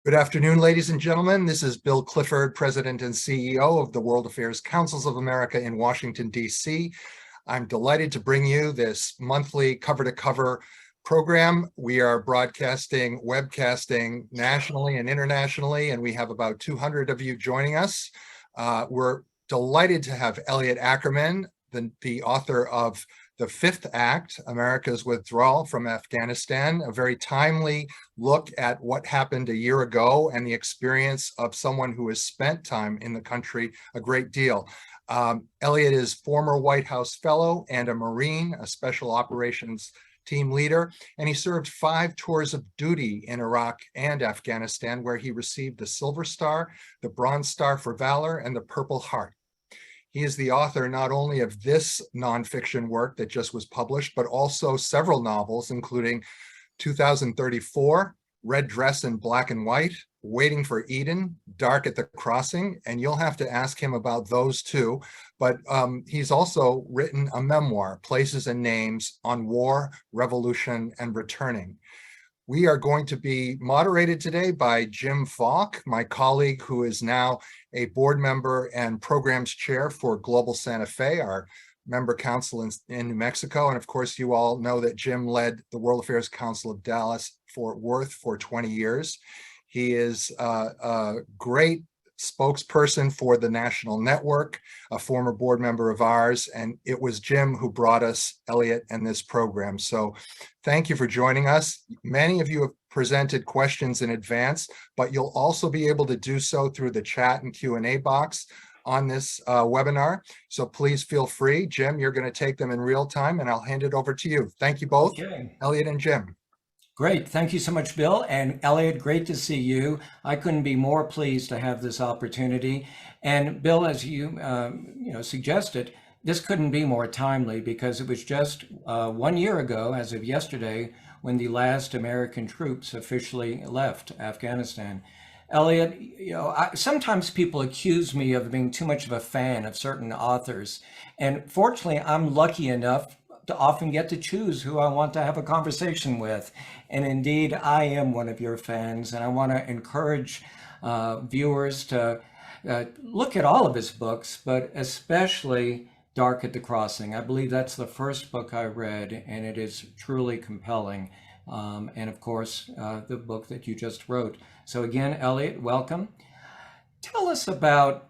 Good afternoon, ladies and gentlemen. This is Bill Clifford, President and CEO of the World Affairs Councils of America in Washington, D.C. I'm delighted to bring you this monthly cover-to-cover program. We are broadcasting, webcasting nationally and internationally, and we have about 200 of you joining us. We're delighted to have Elliot Ackerman, the author of The Fifth Act, America's Withdrawal from Afghanistan, a very timely look at what happened a year ago and the experience of someone who has spent time in the country a great deal. Elliot is former White House fellow and a Marine, a special operations team leader, and he served 5 tours of duty in Iraq and Afghanistan, where he received the Silver Star, the Bronze Star for Valor, and the Purple Heart. He is the author not only of this nonfiction work that just was published, but also several novels, including 2034, Red Dress in Black and White, Waiting for Eden, Dark at the Crossing, and you'll have to ask him about those too. But he's also written a memoir, Places and Names, on war, revolution, and returning. We are going to be moderated today by Jim Falk, my colleague who is now a board member and programs chair for Global Santa Fe, our member council in New Mexico. And of course, you all know that Jim led the World Affairs Council of Dallas, Fort Worth for 20 years. He is a great spokesperson for the National Network, a former board member of ours, and it was Jim who brought us Elliot and this program. So thank you for joining us. Many of you have presented questions in advance, but you'll also be able to do so through the chat and Q&A box on this webinar. So please feel free. Jim, you're going to take them in real time, and I'll hand it over to you. Thank you both, okay. Elliot and Jim. Great. Thank you so much, Bill. And Elliot, great to see you. I couldn't be more pleased to have this opportunity. And Bill, as you suggested, this couldn't be more timely because it was just 1 year ago, as of yesterday, when the last American troops officially left Afghanistan. Elliot, sometimes people accuse me of being too much of a fan of certain authors. And fortunately, I'm lucky enough to often get to choose who I want to have a conversation with. And indeed, I am one of your fans, and I want to encourage viewers to look at all of his books, but especially Dark at the Crossing. I believe that's the first book I read, and it is truly compelling. And of course, the book that you just wrote. So again, Elliot, welcome. Tell us about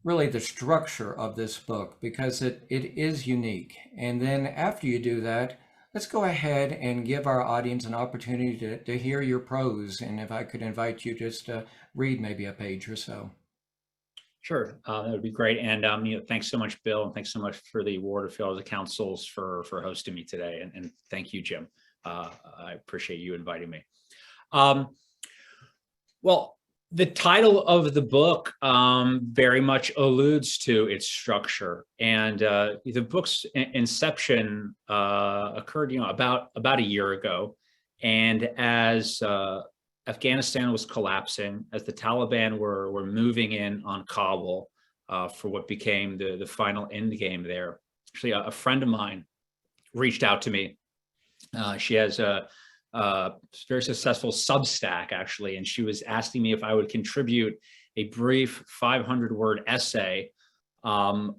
really the structure of this book, because it is unique. And then after you do that, let's go ahead and give our audience an opportunity to hear your prose. And if I could invite you just to read maybe a page or so. Sure, that would be great. And thanks so much, Bill, and thanks so much for the World Affairs Councils for hosting me today. And thank you, Jim. I appreciate you inviting me. Well, the title of the book very much alludes to its structure, and the book's inception occurred, about a year ago, and as Afghanistan was collapsing, as the Taliban were moving in on Kabul for what became the final end game there. Actually, a friend of mine reached out to me. She has a very successful Substack, actually, and she was asking me if I would contribute a brief 500-word essay on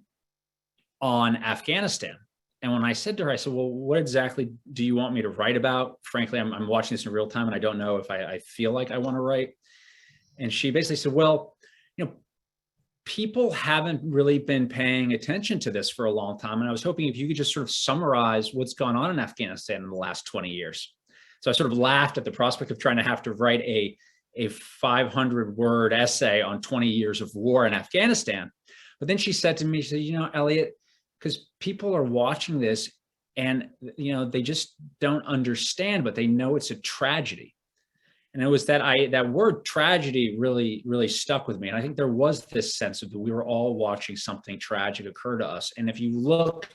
Afghanistan. And when I said to her, I said, well, what exactly do you want me to write about? Frankly, I'm watching this in real time, and I don't know if I feel like I want to write. And she basically said, well, people haven't really been paying attention to this for a long time. And I was hoping if you could just sort of summarize what's gone on in Afghanistan in the last 20 years. So I sort of laughed at the prospect of trying to have to write a 500-word essay on 20 years of war in Afghanistan. But then she said to me, she said, Elliot, because people are watching this and, they just don't understand, but they know it's a tragedy. And it was that word tragedy really stuck with me. And I think there was this sense of that we were all watching something tragic occur to us. And if you look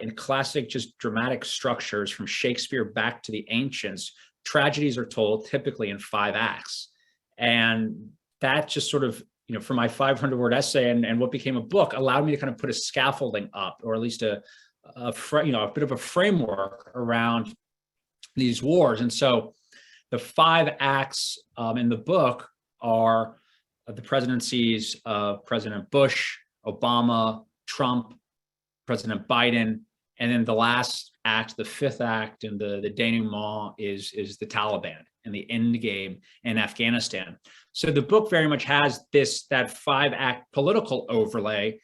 in classic, just dramatic structures from Shakespeare back to the ancients, tragedies are told typically in 5 acts. And that just sort of, for my 500-word essay and what became a book, allowed me to kind of put a scaffolding up, or at least a bit of a framework around these wars. And so The 5 acts in the book are the presidencies of President Bush, Obama, Trump, President Biden, and then the last act, the 5th act, and the denouement is the Taliban and the end game in Afghanistan. So the book very much has that 5-act political overlay,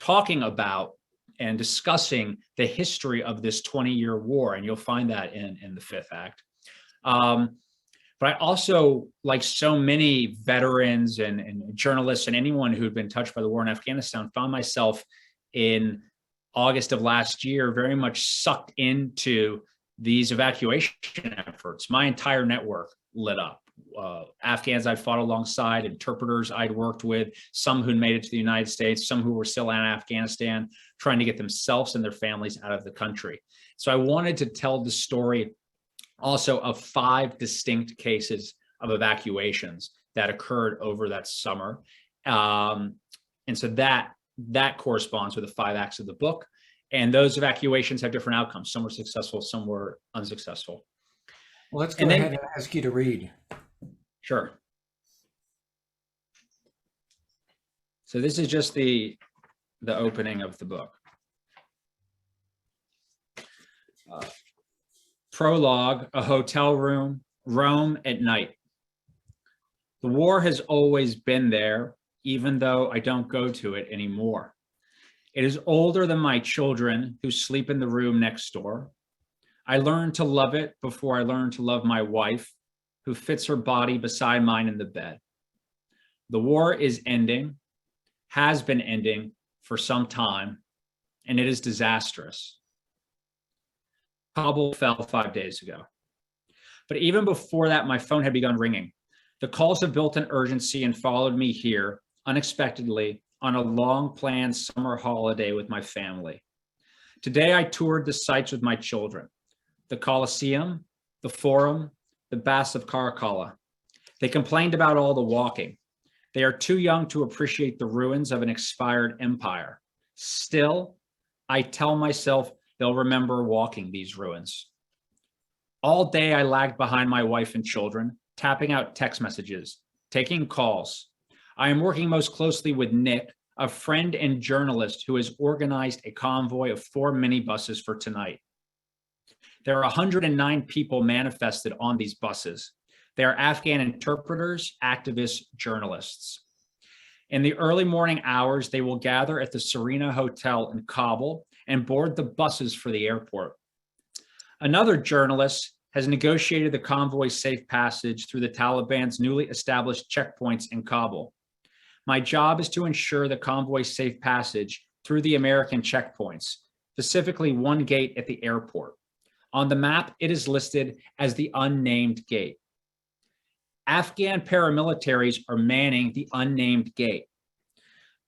talking about and discussing the history of this 20-year war, and you'll find that in the 5th act. But I also, like so many veterans and journalists and anyone who had been touched by the war in Afghanistan, found myself in August of last year very much sucked into these evacuation efforts. My entire network lit up. Afghans I'd fought alongside, interpreters I'd worked with, some who'd made it to the United States, some who were still in Afghanistan, trying to get themselves and their families out of the country. So I wanted to tell the story also of 5 distinct cases of evacuations that occurred over that summer. And so that corresponds with the 5 acts of the book. And those evacuations have different outcomes. Some were successful, some were unsuccessful. Well, let's go ahead and ask you to read. Sure. So this is just the opening of the book. Prologue, a hotel room, Rome at night. The war has always been there, even though I don't go to it anymore. It is older than my children who sleep in the room next door. I learned to love it before I learned to love my wife, who fits her body beside mine in the bed. The war is ending, has been ending for some time, and it is disastrous. Kabul fell 5 days ago. But even before that, my phone had begun ringing. The calls have built an urgency and followed me here unexpectedly on a long-planned summer holiday with my family. Today, I toured the sites with my children: the Colosseum, the Forum, the Baths of Caracalla. They complained about all the walking. They are too young to appreciate the ruins of an expired empire. Still, I tell myself they'll remember walking these ruins. All day, I lagged behind my wife and children, tapping out text messages, taking calls. I am working most closely with Nick, a friend and journalist who has organized a convoy of 4 minibuses for tonight. There are 109 people manifested on these buses. They are Afghan interpreters, activists, journalists. In the early morning hours, they will gather at the Serena Hotel in Kabul and board the buses for the airport. Another journalist has negotiated the convoy's safe passage through the Taliban's newly established checkpoints in Kabul. My job is to ensure the convoy's safe passage through the American checkpoints, specifically one gate at the airport. On the map, it is listed as the unnamed gate. Afghan paramilitaries are manning the unnamed gate.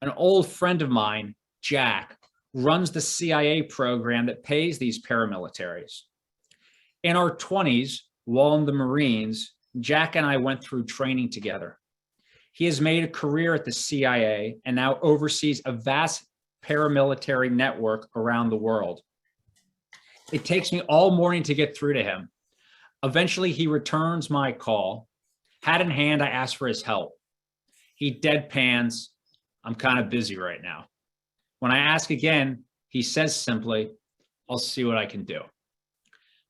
An old friend of mine, Jack, runs the CIA program that pays these paramilitaries. In our 20s, while in the Marines, Jack and I went through training together. He has made a career at the CIA and now oversees a vast paramilitary network around the world. It takes me all morning to get through to him. Eventually, he returns my call. Hat in hand, I ask for his help. He deadpans, "I'm kind of busy right now." When I ask again, he says simply, "I'll see what I can do."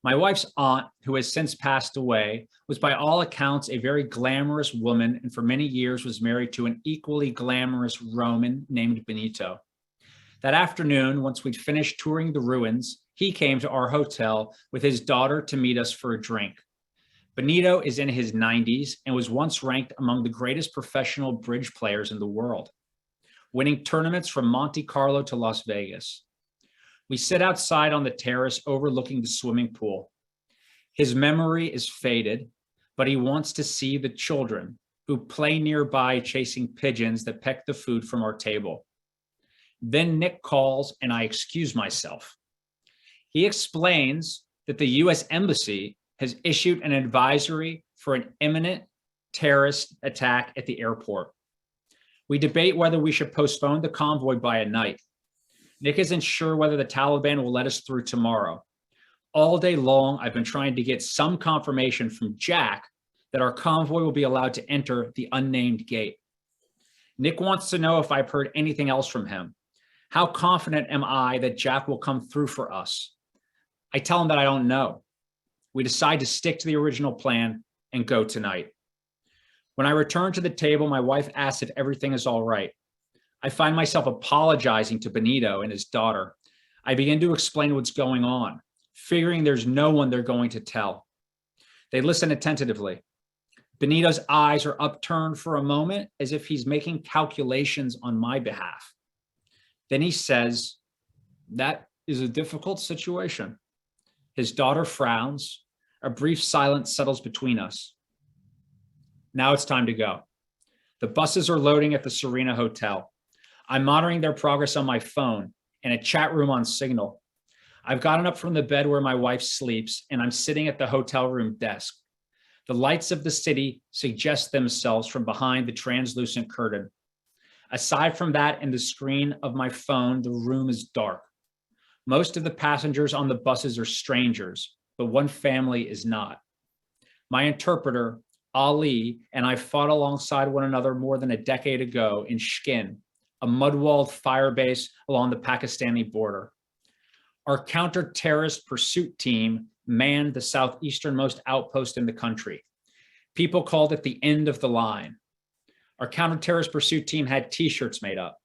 My wife's aunt, who has since passed away, was by all accounts a very glamorous woman and for many years was married to an equally glamorous Roman named Benito. That afternoon, once we'd finished touring the ruins, he came to our hotel with his daughter to meet us for a drink. Benito is in his 90s and was once ranked among the greatest professional bridge players in the world, winning tournaments from Monte Carlo to Las Vegas. We sit outside on the terrace overlooking the swimming pool. His memory is faded, but he wants to see the children who play nearby chasing pigeons that peck the food from our table. Then Nick calls and I excuse myself. He explains that the U.S. Embassy has issued an advisory for an imminent terrorist attack at the airport. We debate whether we should postpone the convoy by a night. Nick isn't sure whether the Taliban will let us through tomorrow. All day long, I've been trying to get some confirmation from Jack that our convoy will be allowed to enter the unnamed gate. Nick wants to know if I've heard anything else from him. How confident am I that Jack will come through for us? I tell him that I don't know. We decide to stick to the original plan and go tonight. When I return to the table, my wife asks if everything is all right. I find myself apologizing to Benito and his daughter. I begin to explain what's going on, figuring there's no one they're going to tell. They listen attentively. Benito's eyes are upturned for a moment as if he's making calculations on my behalf. Then he says, "That is a difficult situation." His daughter frowns. A brief silence settles between us. Now it's time to go. The buses are loading at the Serena Hotel. I'm monitoring their progress on my phone and a chat room on Signal. I've gotten up from the bed where my wife sleeps, and I'm sitting at the hotel room desk. The lights of the city suggest themselves from behind the translucent curtain. Aside from that and the screen of my phone, the room is dark. Most of the passengers on the buses are strangers, but one family is not. My interpreter, Ali, and I fought alongside one another more than a decade ago in Shkin, a mud-walled fire base along the Pakistani border. Our counter-terrorist pursuit team manned the southeasternmost outpost in the country. People called it the end of the line. Our counter-terrorist pursuit team had T-shirts made up.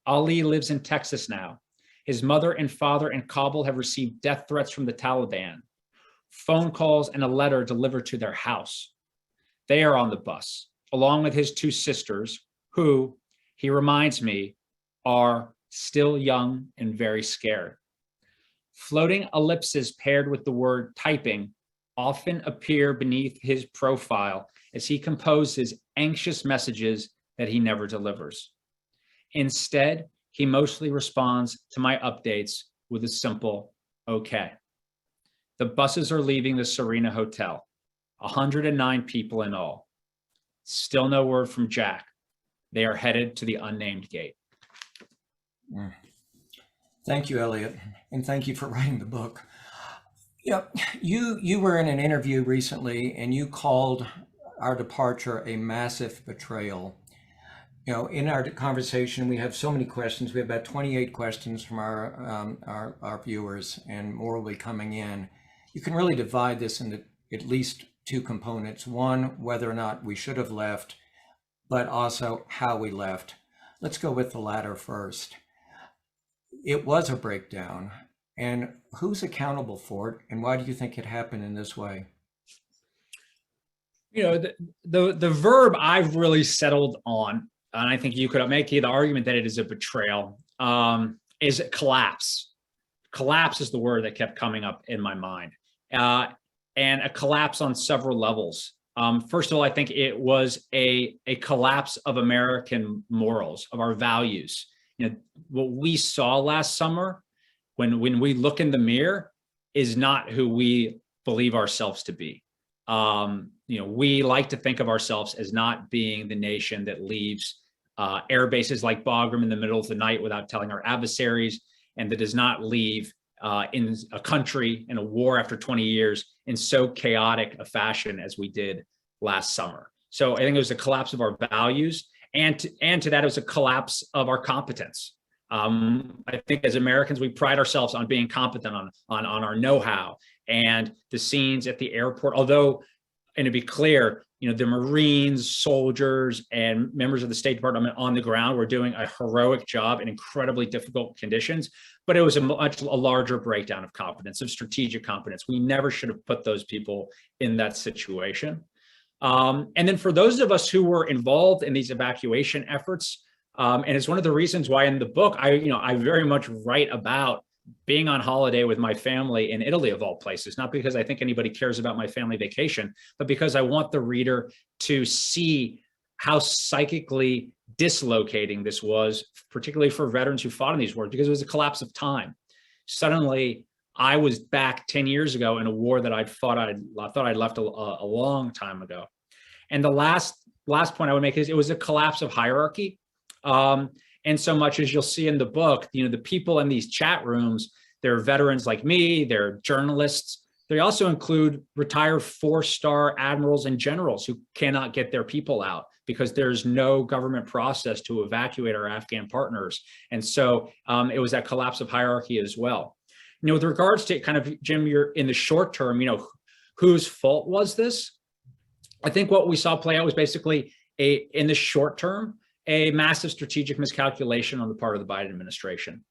Ali lives in Texas now. His mother and father in Kabul have received death threats from the Taliban, phone calls and a letter delivered to their house. They are on the bus, along with his two sisters, who, he reminds me, are still young and very scared. Floating ellipses paired with the word typing often appear beneath his profile as he composes anxious messages that he never delivers. Instead, he mostly responds to my updates with a simple, okay. The buses are leaving the Serena Hotel, 109 people in all. Still no word from Jack. They are headed to the unnamed gate. Thank you, Elliot, and thank you for writing the book. You were in an interview recently, and you called our departure a massive betrayal. In our conversation, we have so many questions. We have about 28 questions from our viewers, and more will be coming in. You can really divide this into at least two components. One, whether or not we should have left, but also how we left. Let's go with the latter first. It was a breakdown, and who's accountable for it, and why do you think it happened in this way? The verb I've really settled on, and I think you could make the argument that it is a betrayal, is collapse. Collapse is the word that kept coming up in my mind, and a collapse on several levels. First of all, I think it was a collapse of American morals, of our values. What we saw last summer, when we look in the mirror, is not who we believe ourselves to be. We like to think of ourselves as not being the nation that leaves air bases like Bagram in the middle of the night without telling our adversaries, and that does not leave in a country in a war after 20 years in so chaotic a fashion as we did last summer. So I think it was a collapse of our values, and to that, it was a collapse of our competence. I think as Americans, we pride ourselves on being competent on our know-how, and the scenes at the airport, although, and to be clear, the Marines, soldiers, and members of the State Department on the ground were doing a heroic job in incredibly difficult conditions, but it was a larger breakdown of competence, of strategic competence. We never should have put those people in that situation. And then for those of us who were involved in these evacuation efforts, and it's one of the reasons why in the book, I very much write about being on holiday with my family in Italy, of all places, not because I think anybody cares about my family vacation, but because I want the reader to see how psychically dislocating this was, particularly for veterans who fought in these wars, because it was a collapse of time. Suddenly, I was back 10 years ago in a war that I thought I'd left a long time ago. And the last point I would make is it was a collapse of hierarchy. And so much as you'll see in the book, the people in these chat rooms, They're veterans like me, they're journalists. They also include retired 4-star admirals and generals who cannot get their people out because there's no government process to evacuate our Afghan partners. And so it was that collapse of hierarchy as well. With regards to kind of, Jim, you're in the short term, whose fault was this? I think what we saw play out was basically in the short term, a massive strategic miscalculation on the part of the Biden administration.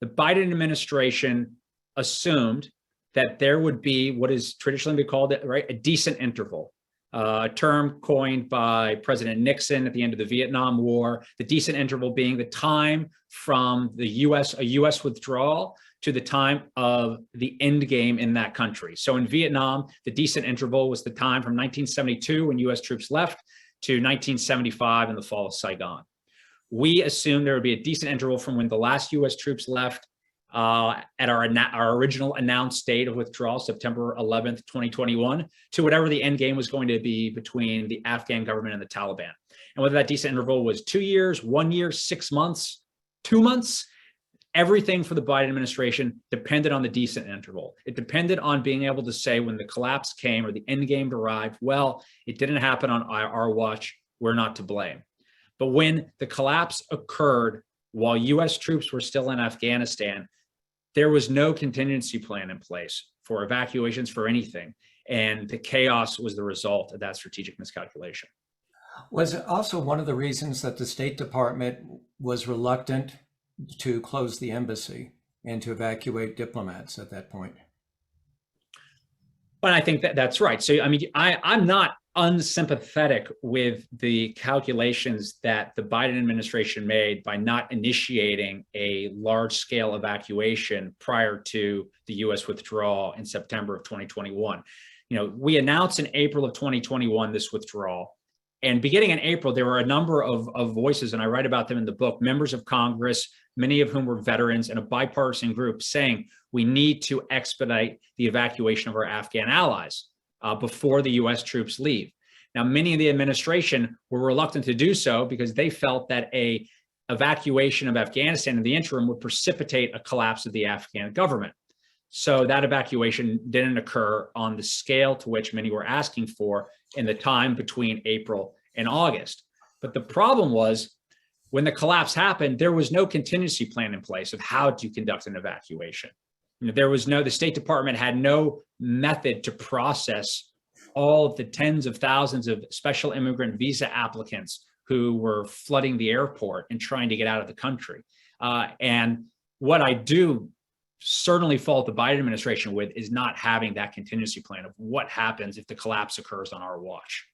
The Biden administration assumed that there would be what is traditionally been called, right, a decent interval, a term coined by President Nixon at the end of the Vietnam War, the decent interval being the time from a U.S. withdrawal to the time of the end game in that country. So in Vietnam, the decent interval was the time from 1972 when U.S. troops left to 1975 in the fall of Saigon. We assumed there would be a decent interval from when the last U.S. troops left at our original announced date of withdrawal, September 11th, 2021, to whatever the end game was going to be between the Afghan government and the Taliban. And whether that decent interval was 2 years, 1 year, 6 months, 2 months, everything for the Biden administration depended on the decent interval. It depended on being able to say when the collapse came or the end game arrived, well, it didn't happen on our watch, we're not to blame. But when the collapse occurred while U.S. troops were still in Afghanistan, there was no contingency plan in place for evacuations, for anything. And the chaos was the result of that strategic miscalculation. Was it also one of the reasons that the State Department was reluctant to close the embassy and to evacuate diplomats at that point? But I think that's right. So, I mean, I'm not unsympathetic with the calculations that the Biden administration made by not initiating a large-scale evacuation prior to the U.S. withdrawal in September of 2021. We announced in April of 2021 this withdrawal. And beginning in April, there were a number of voices, and I write about them in the book, members of Congress, many of whom were veterans, and a bipartisan group saying we need to expedite the evacuation of our Afghan allies before the U.S. troops leave. Now, many in the administration were reluctant to do so because they felt that a evacuation of Afghanistan in the interim would precipitate a collapse of the Afghan government. So that evacuation didn't occur on the scale to which many were asking for in the time between April and August. But the problem was when the collapse happened, there was no contingency plan in place of how to conduct an evacuation. The State Department had no method to process all of the tens of thousands of special immigrant visa applicants who were flooding the airport and trying to get out of the country. And what I do certainly fault the Biden administration with is not having that contingency plan of what happens if the collapse occurs on our watch.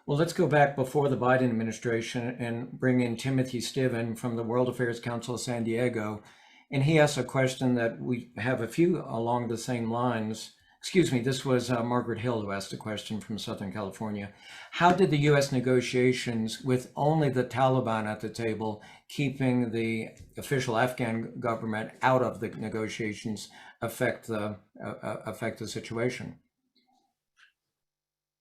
Well, let's go back before the Biden administration and bring in Timothy Stiven from the World Affairs Council of San Diego. And he asked a question that we have a few along the same lines. Excuse me, this was Margaret Hill who asked a question from Southern California. How did the U.S. negotiations with only the Taliban at the table, keeping the official Afghan government out of the negotiations, affect the situation?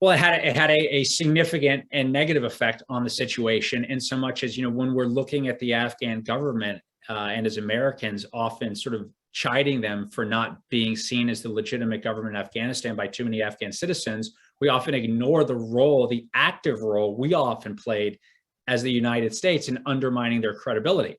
Well, it had a significant and negative effect on the situation, in so much as, when we're looking at the Afghan government and as Americans often sort of chiding them for not being seen as the legitimate government in Afghanistan by too many Afghan citizens, we often ignore the active role we often played as the United States in undermining their credibility.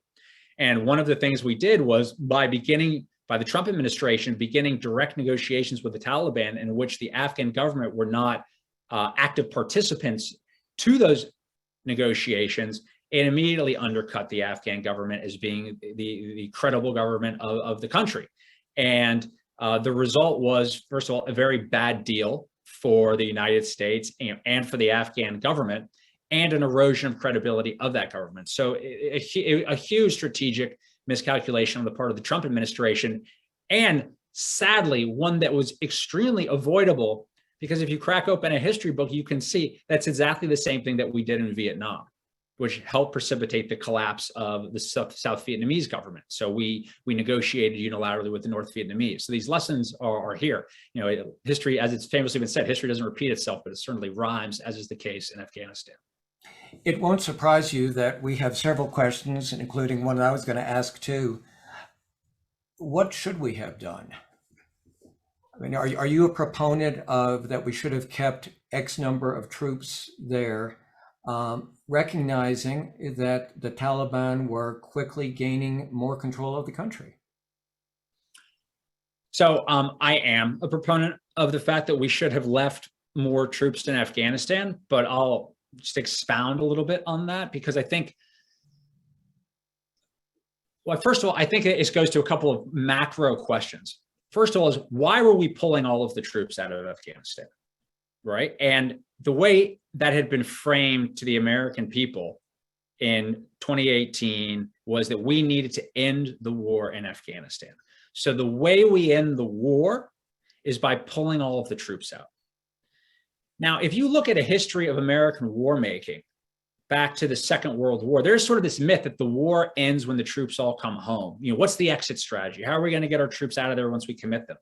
And one of the things we did was by the Trump administration, beginning direct negotiations with the Taliban, in which the Afghan government were not active participants to those negotiations, it immediately undercut the Afghan government as being the credible government of the country. And the result was, first of all, a very bad deal for the United States and for the Afghan government, and an erosion of credibility of that government. So a huge strategic miscalculation on the part of the Trump administration, and sadly, one that was extremely avoidable, because if you crack open a history book, you can see that's exactly the same thing that we did in Vietnam, which helped precipitate the collapse of the South Vietnamese government. So we negotiated unilaterally with the North Vietnamese. So these lessons are here. History, as it's famously been said, history doesn't repeat itself, but it certainly rhymes, as is the case in Afghanistan. It won't surprise you that we have several questions, including one that I was going to ask too. what should we have done? I mean, are you a proponent of that we should have kept X number of troops there, recognizing that the Taliban were quickly gaining more control of the country? So I am a proponent of the fact that we should have left more troops in Afghanistan, but I'll just expound a little bit on that because I think, well, first of all, I think it goes to a couple of macro questions. First of all, is why were we pulling all of the troops out of Afghanistan, right? And the way that had been framed to the American people in 2018 was that we needed to end the war in Afghanistan. So the way we end the war is by pulling all of the troops out. Now, if you look at a history of American war making back to the Second World War, there's sort of this myth that the war ends when the troops all come home. You know, what's the exit strategy? How are we going to get our troops out of there once we commit them?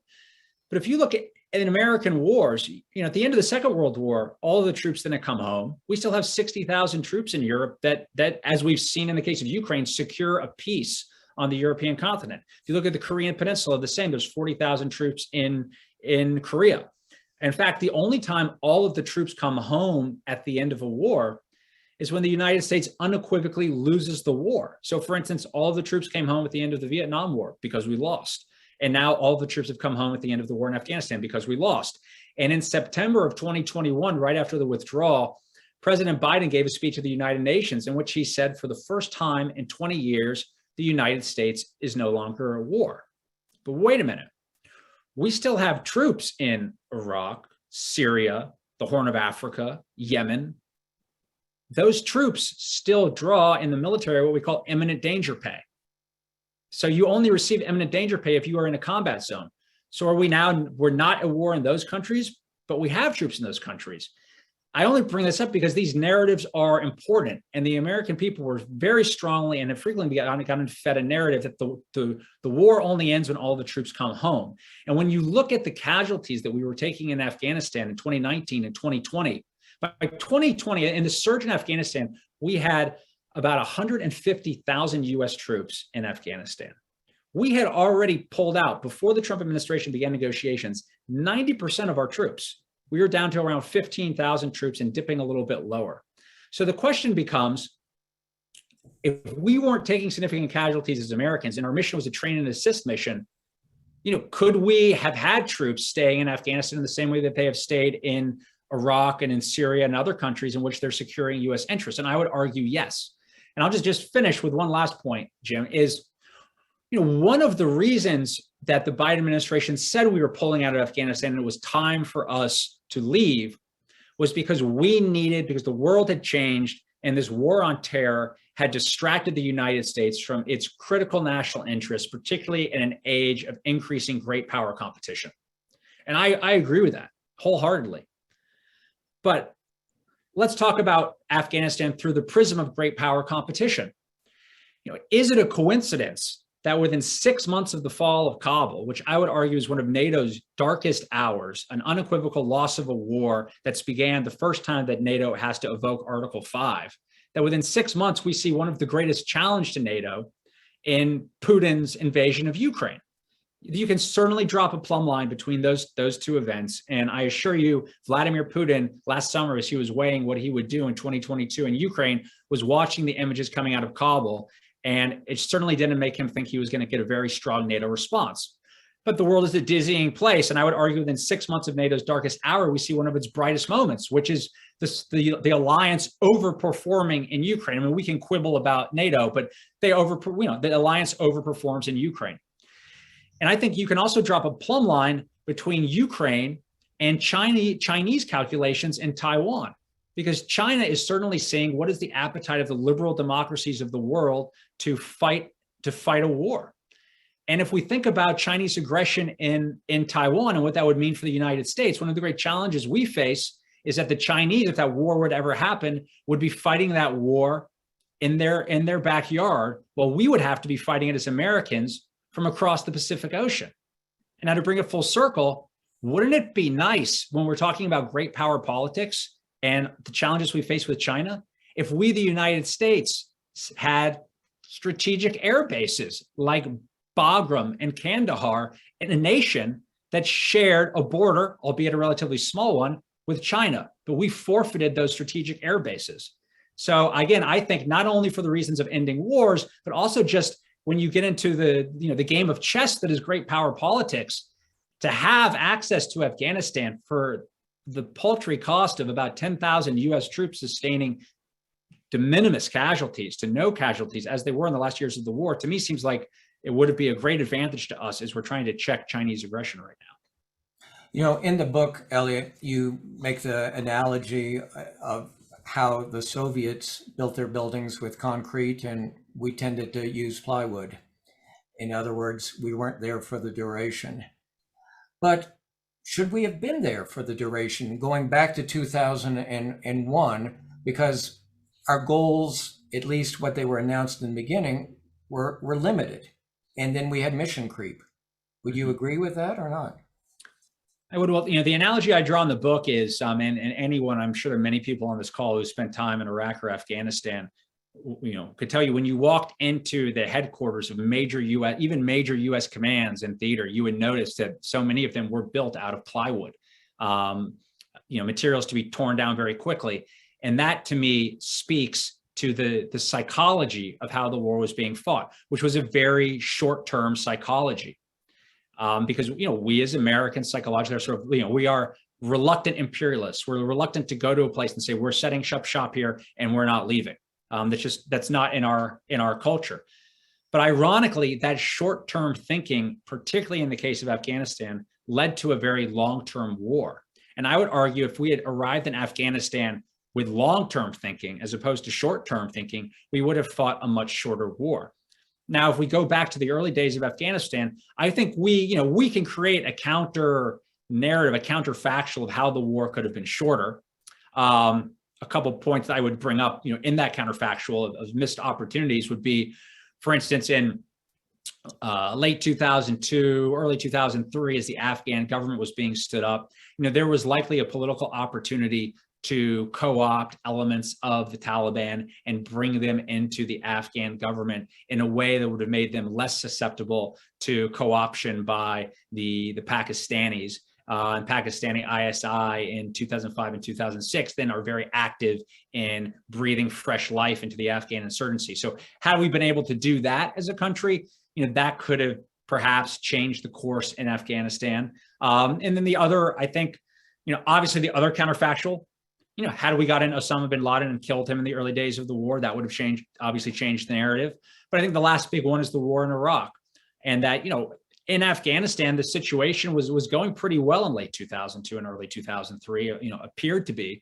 But if you look at in American wars, you know, at the end of the Second World War, all of the troops didn't come home. We still have 60,000 troops in Europe that, as we've seen in the case of Ukraine, secure a peace on the European continent. If you look at the Korean Peninsula, the same, there's 40,000 troops in Korea. In fact, the only time all of the troops come home at the end of a war is when the United States unequivocally loses the war. So for instance, all of the troops came home at the end of the Vietnam War because we lost. And now all the troops have come home at the end of the war in Afghanistan because we lost. And in September of 2021, right after the withdrawal, President Biden gave a speech at the United Nations in which he said, for the first time in 20 years, the United States is no longer at war. But wait a minute. We still have troops in Iraq, Syria, the Horn of Africa, Yemen. Those troops still draw in the military what we call imminent danger pay. So you only receive imminent danger pay if you are in a combat zone. So we're not at war in those countries, but we have troops in those countries. I only bring this up because these narratives are important, and the American people were very strongly and have frequently gotten fed a narrative that the war only ends when all the troops come home. And when you look at the casualties that we were taking in Afghanistan in 2019 and 2020, by 2020, in the surge in Afghanistan, we had about 150,000 US troops in Afghanistan. We had already pulled out, before the Trump administration began negotiations, 90% of our troops. We were down to around 15,000 troops and dipping a little bit lower. So the question becomes, if we weren't taking significant casualties as Americans and our mission was a train and assist mission, you know, could we have had troops staying in Afghanistan in the same way that they have stayed in Iraq and in Syria and other countries in which they're securing US interests? And I would argue yes. And I'll just finish with one last point, Jim, is, you know, one of the reasons that the Biden administration said we were pulling out of Afghanistan and it was time for us to leave was because because the world had changed and this war on terror had distracted the United States from its critical national interests, particularly in an age of increasing great power competition. And I agree with that wholeheartedly. But let's talk about Afghanistan through the prism of great power competition. You know, is it a coincidence that within 6 months of the fall of Kabul, which I would argue is one of NATO's darkest hours, an unequivocal loss of a war that's began the first time that NATO has to evoke Article 5, that within 6 months we see one of the greatest challenge to NATO in Putin's invasion of Ukraine? You can certainly drop a plumb line between those two events. And I assure you, Vladimir Putin last summer, as he was weighing what he would do in 2022 in Ukraine, was watching the images coming out of Kabul. And it certainly didn't make him think he was going to get a very strong NATO response. But the world is a dizzying place. And I would argue within 6 months of NATO's darkest hour, we see one of its brightest moments, which is the alliance overperforming in Ukraine. I mean, we can quibble about NATO, but the alliance overperforms in Ukraine. And I think you can also drop a plumb line between Ukraine and Chinese calculations in Taiwan, because China is certainly seeing what is the appetite of the liberal democracies of the world to fight a war. And if we think about Chinese aggression in Taiwan and what that would mean for the United States, one of the great challenges we face is that the Chinese, if that war would ever happen, would be fighting that war in their backyard, while we would have to be fighting it as Americans from across the Pacific Ocean. And now to bring it full circle, wouldn't it be nice when we're talking about great power politics and the challenges we face with China, if we, the United States, had strategic air bases like Bagram and Kandahar in a nation that shared a border, albeit a relatively small one, with China, but we forfeited those strategic air bases. So again, I think not only for the reasons of ending wars, but also just when you get into the game of chess that is great power politics, to have access to Afghanistan for the paltry cost of about 10,000 US troops sustaining de minimis casualties to no casualties as they were in the last years of the war, to me seems like it would be a great advantage to us as we're trying to check Chinese aggression right now. You know, in the book, Elliot, you make the analogy of how the Soviets built their buildings with concrete and we tended to use plywood. In other words, we weren't there for the duration. But should we have been there for the duration, going back to 2001, because our goals, at least what they were announced in the beginning, were limited. And then we had mission creep. Would you agree with that or not? I would. Well, the analogy I draw in the book is, and anyone, I'm sure there are many people on this call who spent time in Iraq or Afghanistan, could tell you when you walked into the headquarters of major U.S., even major U.S. commands and theater, you would notice that so many of them were built out of plywood, materials to be torn down very quickly. And that to me speaks to the psychology of how the war was being fought, which was a very short-term psychology. Because, we as Americans psychologically are sort of, we are reluctant imperialists. We're reluctant to go to a place and say, we're setting up shop here and we're not leaving. That's not in our culture. But ironically, that short-term thinking, particularly in the case of Afghanistan, led to a very long-term war. And I would argue if we had arrived in Afghanistan with long-term thinking, as opposed to short-term thinking, we would have fought a much shorter war. Now, if we go back to the early days of Afghanistan, I think we can create a counter narrative, a counterfactual of how the war could have been shorter. A couple of points that I would bring up, in that counterfactual of missed opportunities would be, for instance, in late 2002, early 2003, as the Afghan government was being stood up, there was likely a political opportunity to co-opt elements of the Taliban and bring them into the Afghan government in a way that would have made them less susceptible to co-option by the Pakistanis. And Pakistani ISI in 2005 and 2006 then are very active in breathing fresh life into the Afghan insurgency. So had we been able to do that as a country, that could have perhaps changed the course in Afghanistan. And then the other, I think, obviously the other counterfactual, had we got in Osama bin Laden and killed him in the early days of the war, that would have obviously changed the narrative. But I think the last big one is the war in Iraq. And that, in Afghanistan, the situation was going pretty well in late 2002 and early 2003, appeared to be.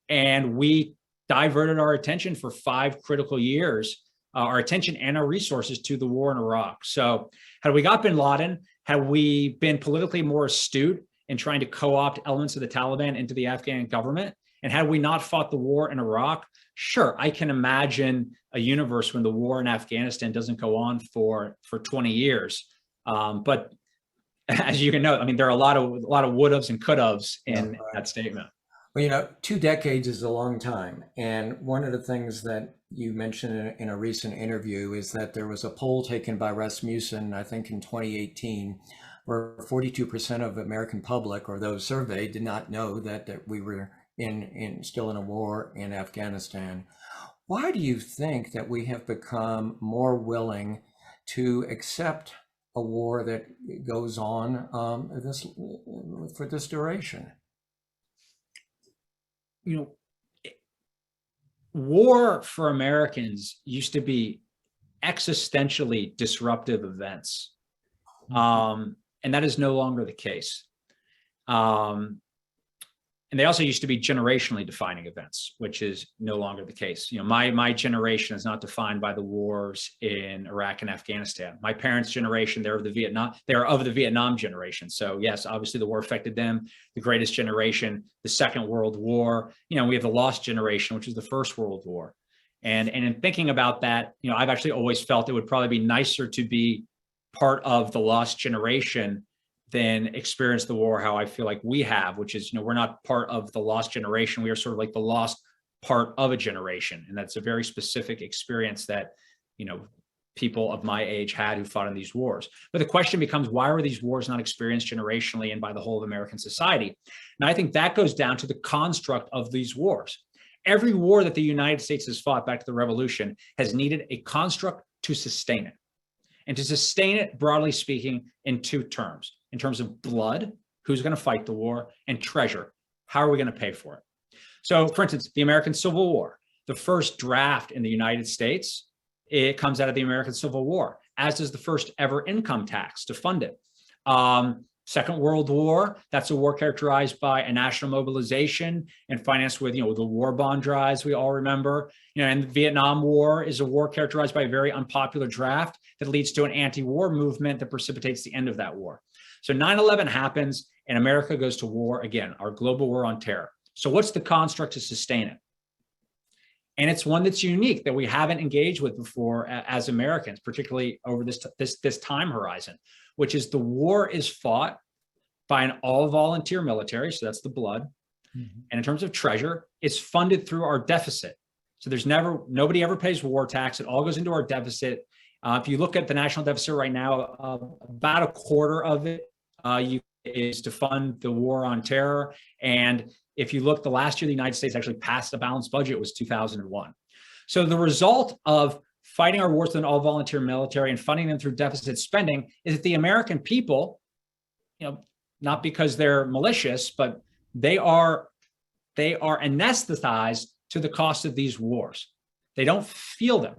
And we diverted our attention for 5 critical years, our attention and our resources to the war in Iraq. So had we got bin Laden, had we been politically more astute in trying to co-opt elements of the Taliban into the Afghan government, and had we not fought the war in Iraq, sure, I can imagine a universe when the war in Afghanistan doesn't go on for 20 years. But as you can know, there are a lot of would-haves and could-haves in that statement. Well, 2 decades is a long time. And one of the things that you mentioned in a recent interview is that there was a poll taken by Rasmussen, I think in 2018, where 42% of American public, or those surveyed, did not know that we were still in a war in Afghanistan. Why do you think that we have become more willing to accept a war that goes on for this duration? War for Americans used to be existentially disruptive events. And that is no longer the case. And they also used to be generationally defining events, which is no longer the case. My generation is not defined by the wars in Iraq and Afghanistan. My parents' generation, they're of the Vietnam generation. So yes, obviously the war affected them, the greatest generation, the Second World War. We have the lost generation, which is the First World War. And in thinking about that, I've actually always felt it would probably be nicer to be part of the lost generation than experience the war how I feel like we have, which is, we're not part of the lost generation. We are sort of like the lost part of a generation. And that's a very specific experience that, people of my age had who fought in these wars. But the question becomes, why were these wars not experienced generationally and by the whole of American society? And I think that goes down to the construct of these wars. Every war that the United States has fought back to the revolution has needed a construct to sustain it. And to sustain it, broadly speaking, in two terms. In terms of blood, who's going to fight the war, and treasure, how are we going to pay for it? So, for instance, the American Civil War, the first draft in the United States, it comes out of the American Civil War, as does the first ever income tax to fund it. Second World War, that's a war characterized by a national mobilization and financed with, the war bond drives we all remember. And the Vietnam War is a war characterized by a very unpopular draft that leads to an anti-war movement that precipitates the end of that war. So 9/11 happens and America goes to war again, our global war on terror. So what's the construct to sustain it? And it's one that's unique that we haven't engaged with before as Americans, particularly over this time horizon, which is the war is fought by an all-volunteer military, so that's the blood. Mm-hmm. And in terms of treasure, it's funded through our deficit. So nobody ever pays war tax. It all goes into our deficit. If you look at the national deficit right now, about a quarter of it is to fund the war on terror. And if you look, the last year the United States actually passed a balanced budget was 2001. So the result of fighting our wars with an all-volunteer military and funding them through deficit spending is that the American people, not because they're malicious, but they are anesthetized to the cost of these wars. They don't feel them.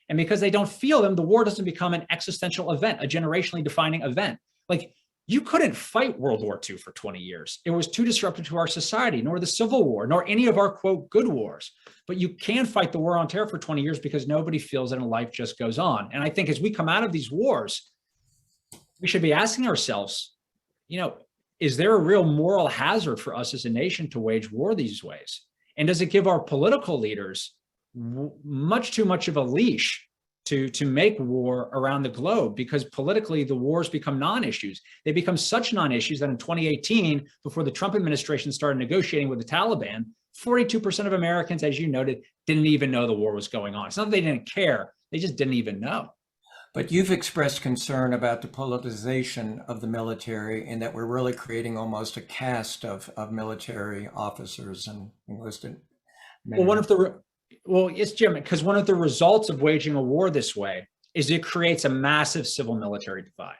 And because they don't feel them, the war doesn't become an existential event, a generationally defining event. Like, you couldn't fight World War II for 20 years. It was too disruptive to our society, nor the Civil War, nor any of our, quote, good wars. But you can fight the war on terror for 20 years because nobody feels it and life just goes on. And I think as we come out of these wars, we should be asking ourselves, is there a real moral hazard for us as a nation to wage war these ways? And does it give our political leaders much too much of a leash to make war around the globe? Because politically, the wars become non-issues. They become such non-issues that in 2018, before the Trump administration started negotiating with the Taliban, 42% of Americans, as you noted, didn't even know the war was going on. It's not that they didn't care, they just didn't even know. But you've expressed concern about the politicization of the military and that we're really creating almost a caste of military officers and enlisted men. Well, it's Jim, because one of the results of waging a war this way is it creates a massive civil military divide.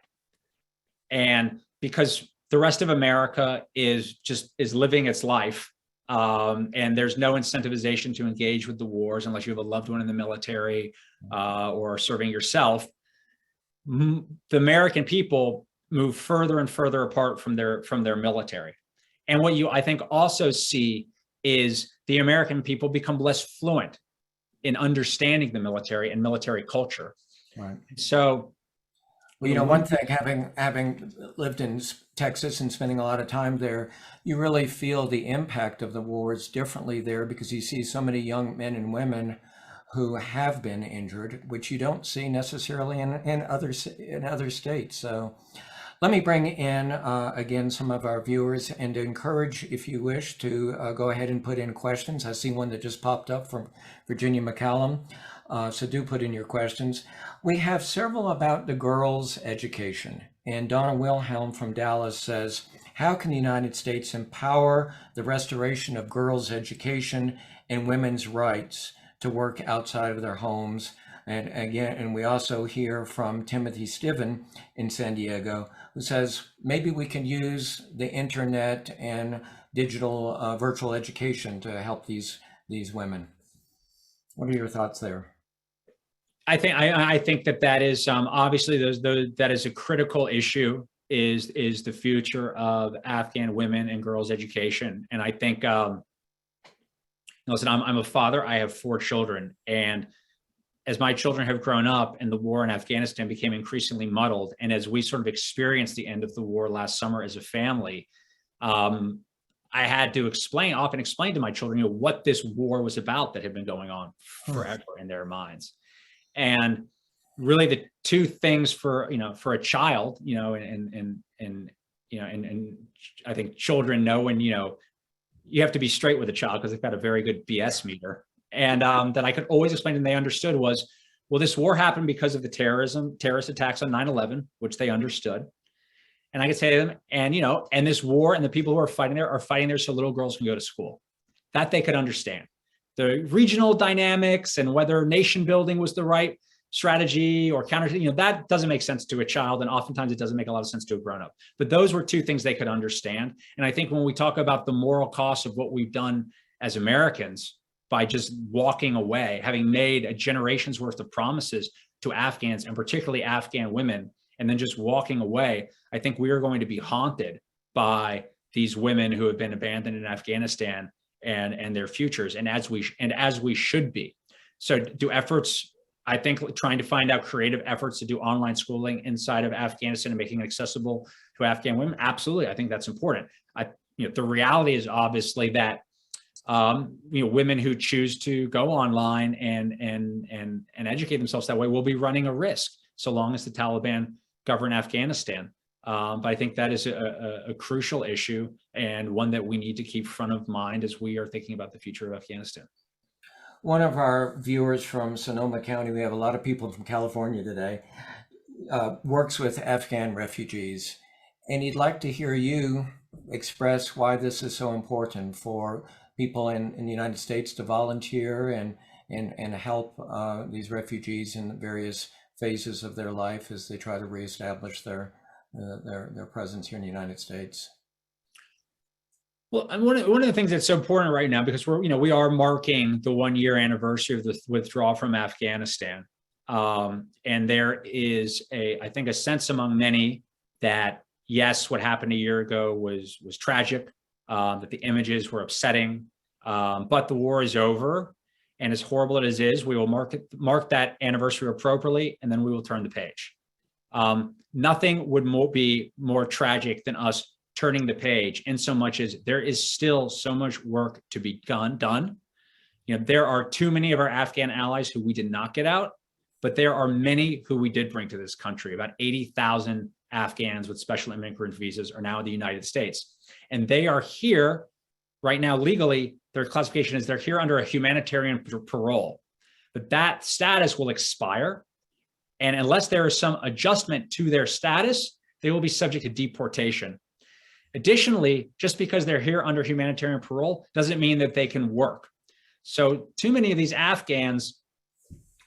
And because the rest of America is living its life, and there's no incentivization to engage with the wars unless you have a loved one in the military or serving yourself, the American people move further and further apart from their military. And what you, I think, also see is the American people become less fluent in understanding the military and military culture. Right. So, well, one thing, having lived in Texas and spending a lot of time there, you really feel the impact of the wars differently there because you see so many young men and women who have been injured, which you don't see necessarily in other states. So let me bring in again some of our viewers and encourage, if you wish, to go ahead and put in questions. I see one that just popped up from Virginia McCallum. So do put in your questions. We have several about the girls' education. And Donna Wilhelm from Dallas says, how can the United States empower the restoration of girls' education and women's rights to work outside of their homes? And again, and we also hear from Timothy Stiven in San Diego, who says, maybe we can use the internet and digital virtual education to help these women. What are your thoughts there? I think that is obviously that is a critical issue, is the future of Afghan women and girls' education. And I think, listen, I'm a father. I have 4 children, and as my children have grown up and the war in Afghanistan became increasingly muddled, and as we sort of experienced the end of the war last summer as a family, I had to often explain to my children, what this war was about that had been going on forever in their minds. And really the two things for a child, and I think children know when, you have to be straight with a child because they've got a very good BS meter. And that I could always explain and they understood was well, this war happened because of the terrorist attacks on 9/11, which they understood. And I could say to them, and this war and the people who are fighting there so little girls can go to school. That they could understand. The regional dynamics and whether nation building was the right strategy or counter, that doesn't make sense to a child. And oftentimes it doesn't make a lot of sense to a grown up. But those were two things they could understand. And I think when we talk about the moral cost of what we've done as Americans by just walking away, having made a generation's worth of promises to Afghans and particularly Afghan women, and then just walking away, I think we are going to be haunted by these women who have been abandoned in Afghanistan and their futures, and as we should be. So do efforts, I think, trying to find out creative efforts to do online schooling inside of Afghanistan and making it accessible to Afghan women, absolutely. I think that's important. The reality is obviously that women who choose to go online and educate themselves that way will be running a risk so long as the Taliban govern Afghanistan. But I think that is a crucial issue and one that we need to keep front of mind as we are thinking about the future of Afghanistan. One of our viewers from Sonoma County, we have a lot of people from California today, works with Afghan refugees. And he'd like to hear you express why this is so important for people in the United States to volunteer and help these refugees in various phases of their life as they try to reestablish their presence here in the United States. Well, and one of the things that's so important right now, because we are marking the 1-year anniversary of the withdrawal from Afghanistan, and there is I think a sense among many that yes, what happened a year ago was tragic, that the images were upsetting, but the war is over, and as horrible as it is, we will mark that anniversary appropriately, and then we will turn the page. Nothing would be more tragic than us turning the page, in so much as there is still so much work to be done. There are too many of our Afghan allies who we did not get out, but there are many who we did bring to this country. About 80,000 Afghans with special immigrant visas are now in the United States. And they are here right now legally. Their classification is they're here under a humanitarian parole, but that status will expire. And unless there is some adjustment to their status, they will be subject to deportation. Additionally, just because they're here under humanitarian parole doesn't mean that they can work. So too many of these Afghans